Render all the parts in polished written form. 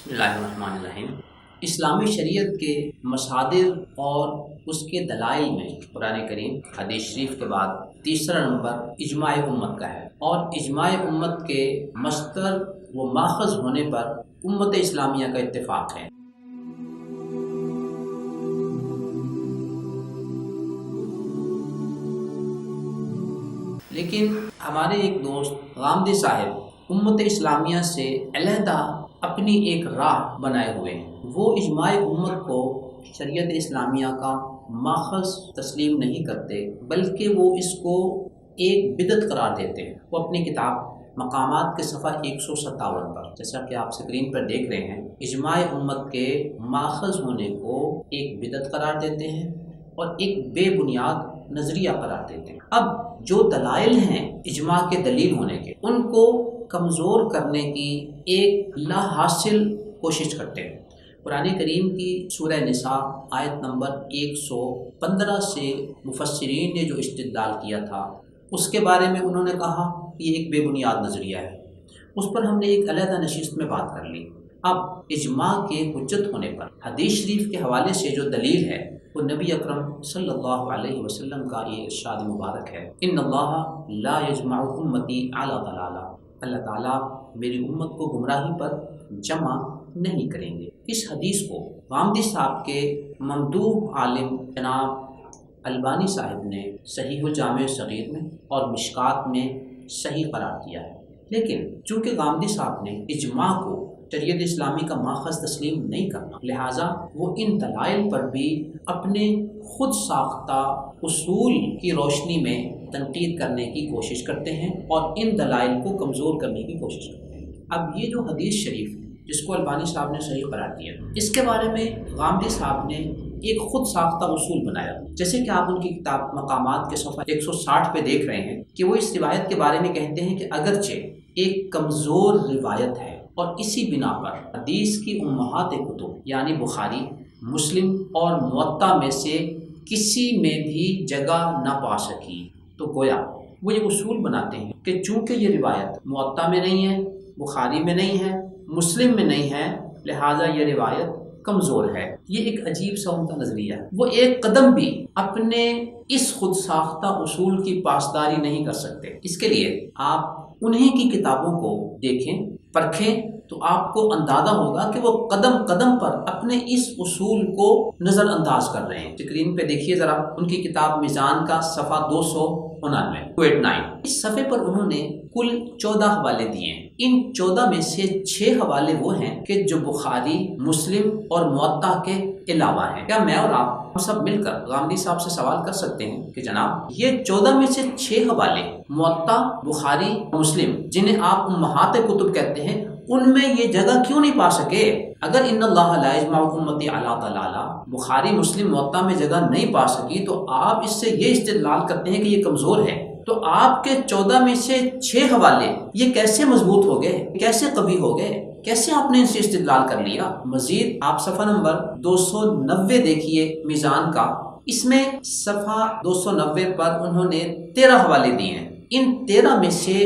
بسم اللہ الرحمن الرحیم۔ اسلامی شریعت کے مصادر اور اس کے دلائل میں قرآن کریم، حدیث شریف کے بعد تیسرا نمبر اجماع امت کا ہے، اور اجماع امت کے مصدر و ماخذ ہونے پر امت اسلامیہ کا اتفاق ہے۔ لیکن ہمارے ایک دوست غامدی صاحب امت اسلامیہ سے علیحدہ اپنی ایک راہ بنائے ہوئے ہیں۔ وہ اجماع امت کو شریعت اسلامیہ کا ماخذ تسلیم نہیں کرتے، بلکہ وہ اس کو ایک بدعت قرار دیتے ہیں۔ وہ اپنی کتاب مقامات کے صفحہ 157 پر، جیسا کہ آپ اسکرین پر دیکھ رہے ہیں، اجماع امت کے ماخذ ہونے کو ایک بدعت قرار دیتے ہیں اور ایک بے بنیاد نظریہ قرار دیتے ہیں۔ اب جو دلائل ہیں اجماع کے دلیل ہونے کے، ان کو کمزور کرنے کی ایک لا حاصل کوشش کرتے ہیں۔ قرآن کریم کی سورہ نساء آیت نمبر 115 سے مفسرین نے جو استدلال کیا تھا، اس کے بارے میں انہوں نے کہا کہ یہ ایک بے بنیاد نظریہ ہے۔ اس پر ہم نے ایک علیحدہ نشست میں بات کر لی۔ اب اجماع کے حجت ہونے پر حدیث شریف کے حوالے سے جو دلیل ہے وہ نبی اکرم صلی اللہ علیہ وسلم کا یہ ارشاد مبارک ہے، ان اللہ لا یجمع امتی علی ضلالہ، اللہ تعالیٰ میری امت کو گمراہی پر جمع نہیں کریں گے۔ اس حدیث کو غامدی صاحب کے ممدوح عالم جناب البانی صاحب نے صحیح الجامع صغیر میں اور مشکات میں صحیح قرار دیا ہے، لیکن چونکہ غامدی صاحب نے اجماع کو شریعت اسلامی کا ماخذ تسلیم نہیں کرنا، لہٰذا وہ ان دلائل پر بھی اپنے خود ساختہ اصول کی روشنی میں تنقید کرنے کی کوشش کرتے ہیں اور ان دلائل کو کمزور کرنے کی کوشش کرتے ہیں۔ اب یہ جو حدیث شریف جس کو البانی صاحب نے صحیح قرار دیا، اس کے بارے میں غامدی صاحب نے ایک خود ساختہ اصول بنایا، جیسے کہ آپ ان کی کتاب مقامات کے صفحہ 160 پہ دیکھ رہے ہیں کہ وہ اس روایت کے بارے میں کہتے ہیں کہ اگرچہ ایک کمزور روایت ہے اور اسی بنا پر حدیث کی امہات کتب یعنی بخاری، مسلم اور موطا میں سے کسی میں بھی جگہ نہ پا سکی، تو گویا وہ یہ اصول بناتے ہیں کہ چونکہ یہ روایت موطا میں نہیں ہے، بخاری میں نہیں ہے، مسلم میں نہیں ہے، لہٰذا یہ روایت کمزور ہے۔ یہ ایک عجیب سا ان کا نظریہ ہے۔ وہ ایک قدم بھی اپنے اس خود ساختہ اصول کی پاسداری نہیں کر سکتے۔ اس کے لیے آپ انہیں کی کتابوں کو دیکھیں، پرکھیں، تو آپ کو اندازہ ہوگا کہ وہ قدم قدم پر اپنے اس اصول کو نظر انداز کر رہے ہیں۔ اسکرین پہ دیکھیے ذرا ان کی کتاب میزان کا صفحہ 289 اس صفحے پر انہوں نے کل 14 حوالے دیے ہیں۔ ان 14 میں سے 6 حوالے وہ ہیں کہ جو بخاری، مسلم اور موطا کے علاوہ ہیں۔ کیا میں اور آپ ہم سب مل کر غامدی صاحب سے سوال کر سکتے ہیں کہ جناب یہ 14 میں سے 6 حوالے موطا، بخاری، مسلم، جنہیں آپ امہات کتب کہتے ہیں، ان میں یہ جگہ کیوں نہیں پا سکے؟ اگر ان اللہ لا یجمع امتی علی ضلالہ بخاری، مسلم، موطا میں جگہ نہیں پا سکی تو آپ اس سے یہ استدلال کرتے ہیں کہ یہ کمزور ہے، تو آپ کے 14 میں سے 6 حوالے یہ کیسے مضبوط ہو گئے، کیسے قوی ہو گئے، کیسے آپ نے ان سے استدلال کر لیا؟ مزید آپ صفحہ نمبر 290 دیکھیے میزان کا، اس میں صفحہ 290 پر انہوں نے 13 حوالے دیے ہیں۔ ان 13 میں سے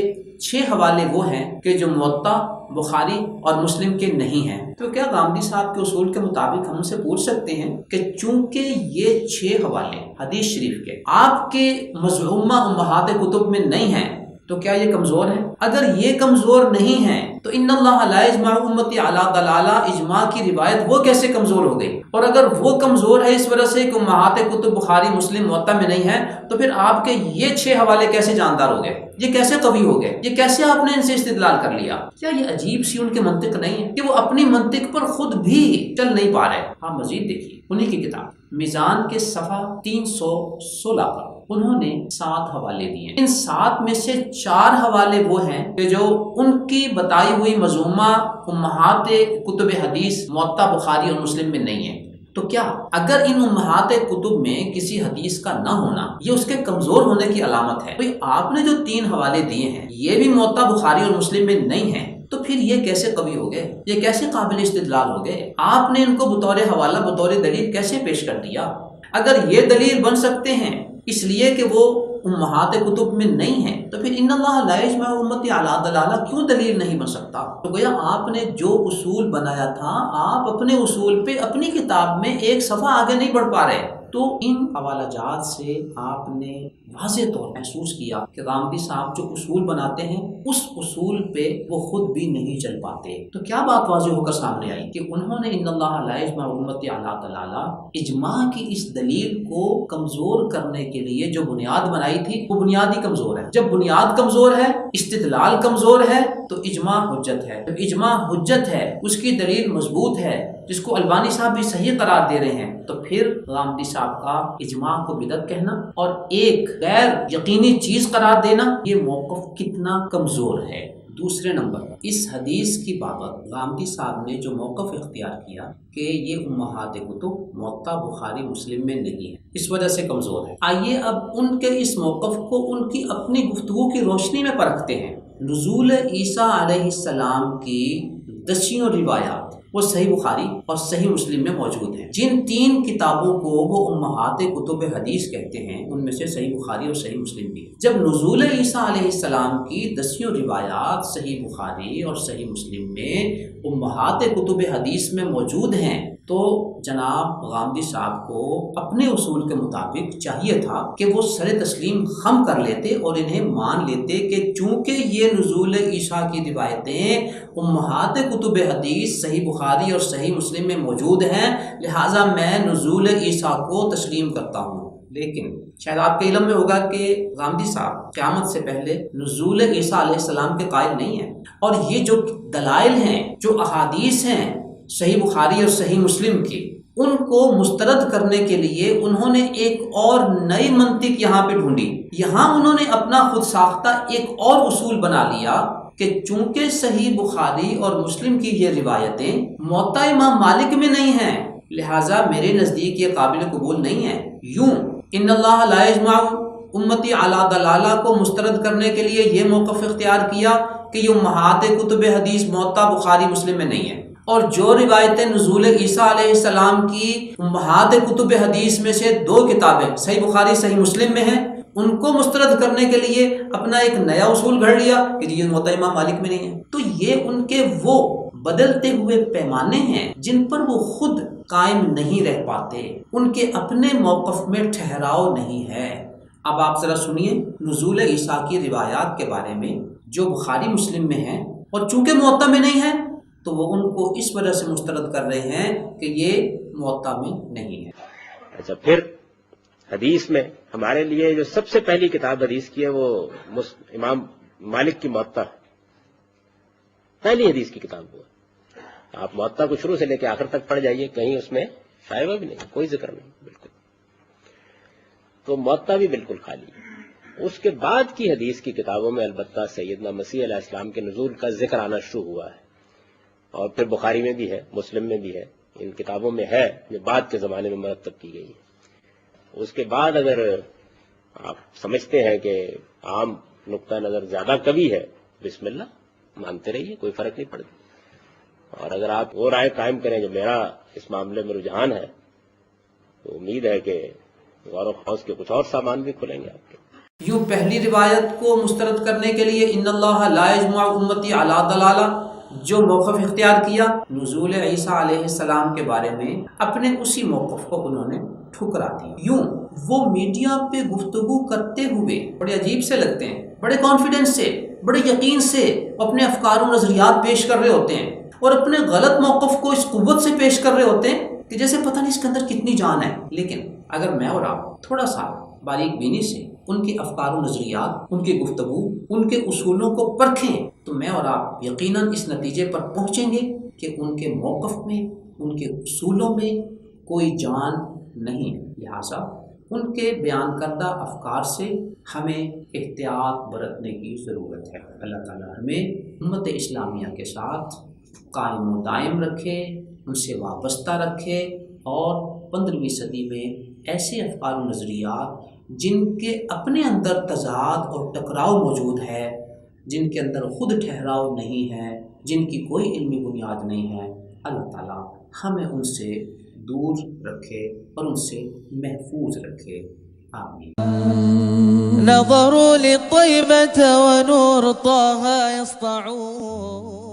6 حوالے وہ ہیں کہ جو موطا، بخاری اور مسلم کے نہیں ہیں۔ تو کیا غامدی صاحب کے اصول کے مطابق ہم سے پوچھ سکتے ہیں کہ چونکہ یہ 6 حوالے حدیث شریف کے آپ کے مزعومہ امہات کتب میں نہیں ہیں تو کیا یہ کمزور ہیں؟ اگر یہ کمزور نہیں ہیں تو ان اللہ لا یجمع امتی علی ضلالہ اجماع کی روایت وہ کیسے کمزور ہو گئی؟ اور اگر وہ کمزور ہے اس وجہ سے کہ امہات کتب بخاری، مسلم، موطا میں نہیں ہے، تو پھر آپ کے یہ 6 حوالے کیسے جاندار ہو گئے؟ یہ کیسے قوی ہو گئے؟ یہ کیسے آپ نے ان سے استدلال کر لیا؟ کیا یہ عجیب سی ان کے منطق نہیں ہے کہ وہ اپنی منطق پر خود بھی چل نہیں پا رہے؟ آپ مزید دیکھیے انہیں کی کتاب میزان کے صفحہ 316 پر انہوں نے 7 حوالے دیے۔ ان 7 میں سے 4 حوالے وہ ہیں کہ جو ان کی بتائی ہوئی مزعومہ امہات کتب حدیث موطا، بخاری اور مسلم میں نہیں ہیں۔ تو کیا اگر ان امہات کتب میں کسی حدیث کا نہ ہونا یہ اس کے کمزور ہونے کی علامت ہے؟ بھئی آپ نے جو 3 حوالے دیے ہیں یہ بھی موطا، بخاری اور مسلم میں نہیں ہیں، تو پھر یہ کیسے قوی ہو گئے؟ یہ کیسے قابل استدلال ہو گئے؟ آپ نے ان کو بطور حوالہ، بطور دلیل کیسے پیش کر دیا؟ اگر یہ دلیل بن سکتے ہیں اس لیے کہ وہ امہات کتب میں نہیں ہے تو پھر ان اللہ لا یجمع امتی علی ضلالہ کیوں دلیل نہیں بن سکتا؟ تو گویا آپ نے جو اصول بنایا تھا آپ اپنے اصول پہ اپنی کتاب میں ایک صفحہ آگے نہیں بڑھ پا رہے۔ تو ان حوالہ جات سے آپ نے واضح طور محسوس کیا کہ غامدی صاحب جو اصول بناتے ہیں اس اصول پہ وہ خود بھی نہیں چل پاتے۔ تو کیا بات واضح ہو کر سامنے آئی کہ انہوں نے ان اللہ لا یجمع امتی علی ضلالہ اجماع کی اس دلیل کو کمزور کرنے کے لیے جو بنیاد بنائی تھی وہ بنیاد ہی کمزور ہے۔ جب بنیاد کمزور ہے، استدلال کمزور ہے، تو اجماع حجت ہے۔ جب اجماع حجت ہے، اس کی دلیل مضبوط ہے، جس کو البانی صاحب بھی صحیح قرار دے رہے ہیں، تو پھر غامدی صاحب کا اجماع کو بدعت کہنا اور ایک غیر یقینی چیز قرار دینا، یہ موقف کتنا کمزور ہے۔ دوسرے نمبر، اس حدیث کی بابت غامدی صاحب نے جو موقف اختیار کیا کہ یہ امہات کتب موطا بخاری مسلم میں نہیں ہے، اس وجہ سے کمزور ہے۔ آئیے اب ان کے اس موقف کو ان کی اپنی گفتگو کی روشنی میں پرکھتے ہیں۔ نزول عیسیٰ علیہ السلام کی دسیوں روایات وہ صحیح بخاری اور صحیح مسلم میں موجود ہیں۔ جن تین کتابوں کو وہ امہات کتب حدیث کہتے ہیں ان میں سے صحیح بخاری اور صحیح مسلم بھی ہے۔ جب نزول عیسیٰ علیہ السلام کی دسیوں روایات صحیح بخاری اور صحیح مسلم میں امہات کتب حدیث میں موجود ہیں تو جناب غامدی صاحب کو اپنے اصول کے مطابق چاہیے تھا کہ وہ سر تسلیم خم کر لیتے اور انہیں مان لیتے کہ چونکہ یہ نزول عیسیٰ کی روایتیں امہات کتب حدیث صحیح بخاری اور صحیح مسلم میں موجود ہیں، لہٰذا میں نزول عیسیٰ کو تسلیم کرتا ہوں۔ لیکن شاید آپ کے علم میں ہوگا کہ غامدی صاحب قیامت سے پہلے نزول عیسیٰ علیہ السلام کے قائل نہیں ہیں، اور یہ جو دلائل ہیں، جو احادیث ہیں صحیح بخاری اور صحیح مسلم کی، ان کو مسترد کرنے کے لیے انہوں نے ایک اور نئی منطق یہاں پہ ڈھونڈی۔ یہاں انہوں نے اپنا خود ساختہ ایک اور اصول بنا لیا کہ چونکہ صحیح بخاری اور مسلم کی یہ روایتیں موطا امام مالک میں نہیں ہیں، لہٰذا میرے نزدیک یہ قابل قبول نہیں ہے۔ یوں ان اللہ لا یجمع امتی علی ضلالہ کو مسترد کرنے کے لیے یہ موقف اختیار کیا کہ یہ امہات کتب حدیث موطا بخاری مسلم میں نہیں ہے، اور جو روایتیں نزول عیسیٰ علیہ السلام کی امہات کتب حدیث میں سے دو کتابیں صحیح بخاری صحیح مسلم میں ہیں، ان کو مسترد کرنے کے لیے اپنا ایک نیا اصول گھڑ لیا کہ یہ موطا امام مالک میں نہیں ہے۔ تو یہ ان کے وہ بدلتے ہوئے پیمانے ہیں جن پر وہ خود قائم نہیں رہ پاتے، ان کے اپنے موقف میں ٹھہراؤ نہیں ہے۔ اب آپ ذرا سنیے نزول عیسیٰ کی روایات کے بارے میں جو بخاری مسلم میں ہیں اور چونکہ موطا میں نہیں ہے تو وہ ان کو اس وجہ سے مسترد کر رہے ہیں کہ یہ موطا میں نہیں ہے۔ اچھا، پھر حدیث میں ہمارے لیے جو سب سے پہلی کتاب حدیث کی ہے وہ امام مالک کی موطا، پہلی حدیث کی کتاب وہ۔ آپ موطا کو شروع سے لے کے آخر تک پڑھ جائیے، کہیں اس میں شائبہ بھی نہیں، کوئی ذکر نہیں، بالکل۔ تو موطا بھی بالکل خالی ہے۔ اس کے بعد کی حدیث کی کتابوں میں البتہ سیدنا مسیح علیہ السلام کے نزول کا ذکر آنا شروع ہوا ہے، اور پھر بخاری میں بھی ہے، مسلم میں بھی ہے، ان کتابوں میں ہے جو بعد کے زمانے میں مرتب کی گئی ہے۔ اس کے بعد اگر آپ سمجھتے ہیں کہ عام نقطہ نظر زیادہ قوی ہے، بسم اللہ مانتے رہیے، کوئی فرق نہیں پڑتا۔ اور اگر آپ وہ رائے قائم کریں جو میرا اس معاملے میں رجحان ہے، تو امید ہے کہ غور و خوض کے کچھ اور سامان بھی کھلیں گے آپ کے۔ یوں پہلی روایت کو مسترد کرنے کے لیے ان اللہ لا یجمع امتی علی ضلالہ جو موقف اختیار کیا، نزول عیسیٰ علیہ السلام کے بارے میں اپنے اسی موقف کو انہوں نے ٹھکرا دیا۔ یوں وہ میڈیا پہ گفتگو کرتے ہوئے بڑے عجیب سے لگتے ہیں، بڑے کانفیڈنس سے، بڑے یقین سے اپنے افکار و نظریات پیش کر رہے ہوتے ہیں، اور اپنے غلط موقف کو اس قوت سے پیش کر رہے ہوتے ہیں کہ جیسے پتہ نہیں اس کے اندر کتنی جان ہے۔ لیکن اگر میں اور آپ تھوڑا سا باریک بینی سے ان کے افکار و نظریات، ان کی گفتگو، ان کے اصولوں کو پرکھیں تو میں اور آپ یقیناً اس نتیجے پر پہنچیں گے کہ ان کے موقف میں، ان کے اصولوں میں کوئی جان نہیں ہے۔ لہٰذا ان کے بیان کردہ افکار سے ہمیں احتیاط برتنے کی ضرورت ہے۔ اللہ تعالیٰ ہمیں امت اسلامیہ کے ساتھ قائم و دائم رکھے، ان سے وابستہ رکھے، اور 15ویں صدی میں ایسے افکار و نظریات جن کے اپنے اندر تضاد اور ٹکراؤ موجود ہے، جن کے اندر خود ٹھہراؤ نہیں ہے، جن کی کوئی علمی بنیاد نہیں ہے، اللہ تعالیٰ ہمیں ان سے دور رکھے اور ان سے محفوظ رکھے۔ آمین. نظروا للطيبة ونور طه يسطعون